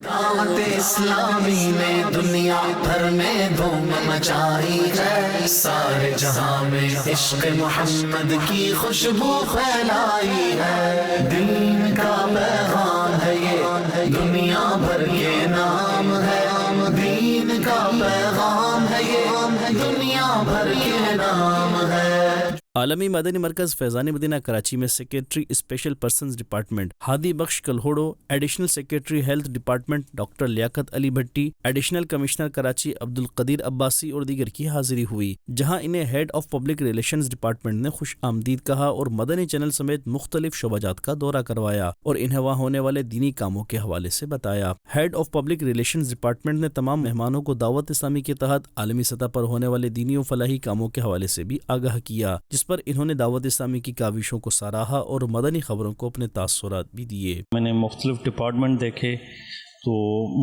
دعوت اسلامی نے دنیا بھر میں دھوم مچائی ہے، سارے جہاں میں عشق محمد کی خوشبو پھیلائی ہے۔ دین کا پیغام ہے یہ، دنیا بھر کے نام ہے، دین کا پیغام ہے یہ، دنیا بھر کے نام ہے۔ عالمی مدنی مرکز فیضان مدینہ کراچی میں secretary special persons department Hadi Bakhsh Kalhoro, additional secretary health department doctor Liaquat Ali Bhatti, additional commissioner Karachi Abdul Qadeer Abbasi اور دیگر کی حاضری ہوئی، جہاں انہیں head of public relations department نے خوش آمدید کہا اور مدنی چینل سمیت مختلف شعبہ جات کا دورہ کروایا اور انہیں وہاں ہونے والے دینی کاموں کے حوالے سے بتایا۔ Head of public relations department نے تمام مہمانوں کو دعوت اسلامی کے تحت عالمی سطح پر ہونے والے دینی و فلاحی کاموں کے حوالے سے بھی آگاہ کیا، جس پر انہوں نے دعوت اسلامی کی کاوشوں کو سراہا اور مدنی خبروں کو اپنے تاثرات بھی دیے۔ میں نے مختلف ڈپارٹمنٹ دیکھے تو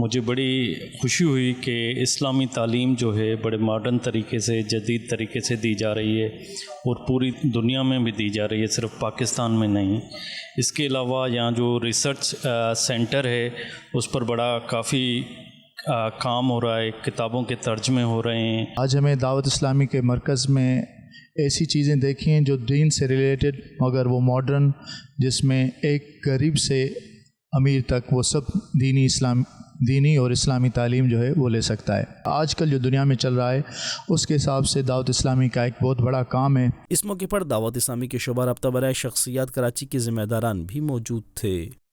مجھے بڑی خوشی ہوئی کہ اسلامی تعلیم جو ہے بڑے ماڈرن طریقے سے، جدید طریقے سے دی جا رہی ہے اور پوری دنیا میں بھی دی جا رہی ہے، صرف پاکستان میں نہیں۔ اس کے علاوہ یہاں جو ریسرچ سینٹر ہے اس پر بڑا کافی کام ہو رہا ہے، کتابوں کے ترجمے ہو رہے ہیں۔ آج ہمیں دعوت اسلامی کے مرکز میں ایسی چیزیں دیکھی ہیں جو دین سے ریلیٹڈ مگر وہ ماڈرن، جس میں ایک غریب سے امیر تک وہ سب دینی اور اسلامی تعلیم جو ہے وہ لے سکتا ہے۔ آج کل جو دنیا میں چل رہا ہے اس کے حساب سے دعوت اسلامی کا ایک بہت بڑا کام ہے۔ اس موقع پر دعوت اسلامی کے شعبہ رابطہ برائے شخصیات کراچی کے ذمہ داران بھی موجود تھے۔